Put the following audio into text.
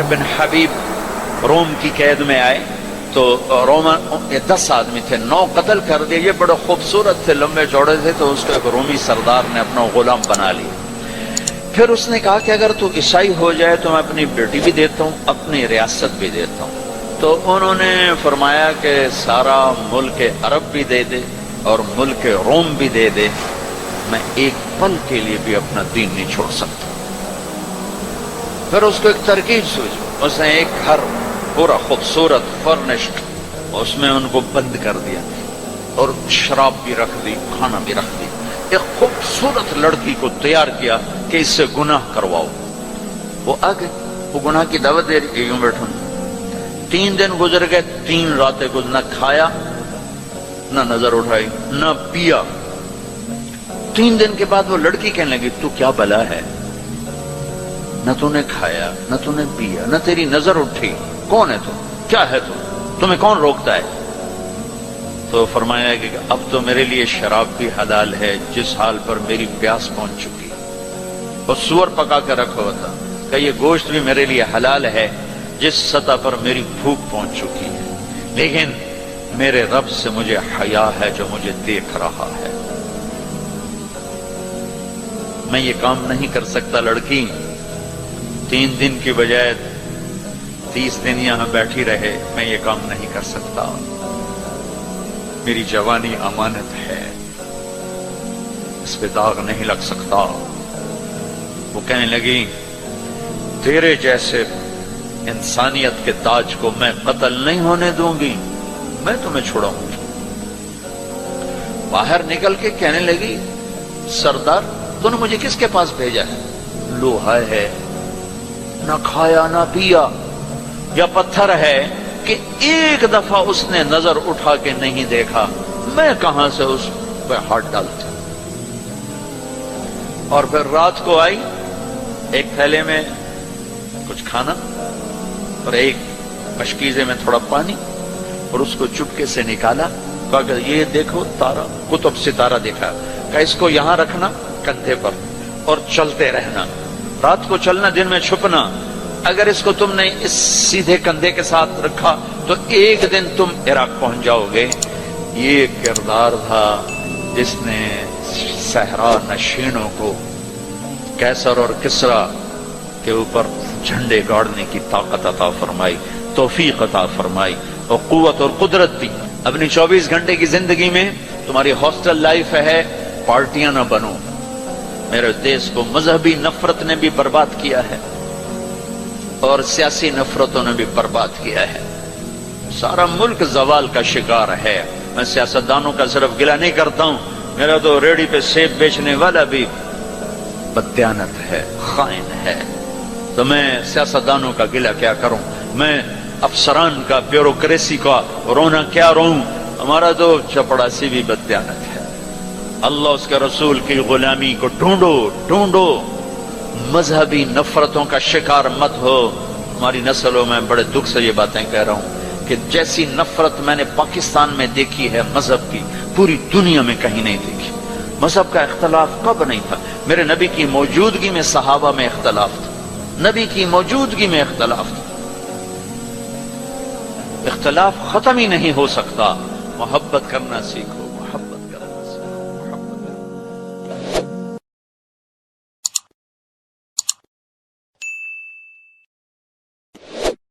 عامر بن حبیب روم کی قید میں آئے تو رومن 10 آدمی تھے، 9 قتل کر دیے، یہ بڑے خوبصورت تھے، لمبے چوڑے تھے، تو اس کو ایک رومی سردار نے اپنا غلام بنا لیا۔ پھر اس نے کہا کہ اگر تو عیسائی ہو جائے تو میں اپنی بیٹی بھی دیتا ہوں، اپنی ریاست بھی دیتا ہوں۔ تو انہوں نے فرمایا کہ سارا ملک عرب بھی دے دے اور ملک روم بھی دے دے، میں ایک پل کے لیے بھی اپنا دین نہیں چھوڑ سکتا۔ پھر اس کو ایک ترکیب سوچی، اس نے ایک گھر پورا خوبصورت فرنشڈ، اس میں ان کو بند کر دیا اور شراب بھی رکھ دی، کھانا بھی رکھ دی، ایک خوبصورت لڑکی کو تیار کیا کہ اس سے گناہ کرواؤ۔ وہ آگے وہ گناہ کی دعوت دے رہی، یوں بیٹھوں۔ 3 دن گزر گئے، 3 راتیں گزر، نہ کھایا، نہ نظر اٹھائی، نہ پیا۔ 3 دن کے بعد وہ لڑکی کہنے لگی تو کیا بلا ہے، نہ تو نے کھایا نہ تو نے پیا نہ تیری نظر اٹھی، کون ہے تو، کیا ہے تو، تمہیں کون روکتا ہے؟ تو فرمایا کہ اب تو میرے لیے شراب بھی حلال ہے جس حال پر میری پیاس پہنچ چکی، اور سور پکا کے رکھا ہوا تھا کہ یہ گوشت بھی میرے لیے حلال ہے جس سطح پر میری بھوک پہنچ چکی ہے، لیکن میرے رب سے مجھے حیا ہے جو مجھے دیکھ رہا ہے، میں یہ کام نہیں کر سکتا۔ لڑکی 3 دن کی بجائے 30 دن یہاں بیٹھی رہے، میں یہ کام نہیں کر سکتا، میری جوانی امانت ہے، اس پہ داغ نہیں لگ سکتا۔ وہ کہنے لگی تیرے جیسے انسانیت کے تاج کو میں قتل نہیں ہونے دوں گی، میں تمہیں چھوڑاؤں گی۔ باہر نکل کے کہنے لگی سردار تو نے مجھے کس کے پاس بھیجا ہے؟ لوہا ہے، نہ کھایا نہ پیا، یا پتھر ہے کہ ایک دفعہ اس نے نظر اٹھا کے نہیں دیکھا، میں کہاں سے اس پہ ہاتھ ڈالتا؟ اور پھر رات کو آئی، ایک تھیلے میں کچھ کھانا اور ایک مشکیزے میں تھوڑا پانی، اور اس کو چپکے سے نکالا، کہا کہ یہ دیکھو تارا، قطب ستارہ دیکھا، کہ اس کو یہاں رکھنا کندھے پر اور چلتے رہنا، رات کو چلنا دن میں چھپنا، اگر اس کو تم نے اس سیدھے کندھے کے ساتھ رکھا تو ایک دن تم عراق پہنچ جاؤ گے۔ یہ کردار تھا جس نے صحرا نشینوں کو کیسر اور کسرا کے اوپر جھنڈے گاڑنے کی طاقت عطا فرمائی، توفیق عطا فرمائی اور قوت اور قدرت دی۔ اپنی 24 گھنٹے کی زندگی میں تمہاری ہاسٹل لائف ہے، پارٹیاں نہ بنو۔ میرے دیش کو مذہبی نفرت نے بھی برباد کیا ہے اور سیاسی نفرتوں نے بھی برباد کیا ہے، سارا ملک زوال کا شکار ہے۔ میں سیاستدانوں کا صرف گلہ نہیں کرتا ہوں، میرا تو ریڑھی پہ سیب بیچنے والا بھی بددیانت ہے، خائن ہے، تو میں سیاستدانوں کا گلہ کیا کروں، میں افسران کا، بیوروکریسی کا رونا کیا روں، ہمارا تو چپڑاسی بھی بددیانت ہے۔ اللہ اس کے رسول کی غلامی کو ڈھونڈو ڈھونڈو، مذہبی نفرتوں کا شکار مت ہو۔ ہماری نسلوں میں بڑے دکھ سے یہ باتیں کہہ رہا ہوں کہ جیسی نفرت میں نے پاکستان میں دیکھی ہے مذہب کی، پوری دنیا میں کہیں نہیں دیکھی۔ مذہب کا اختلاف کب نہیں تھا؟ میرے نبی کی موجودگی میں صحابہ میں اختلاف تھا، نبی کی موجودگی میں اختلاف تھا۔ اختلاف ختم ہی نہیں ہو سکتا، محبت کرنا سیکھو۔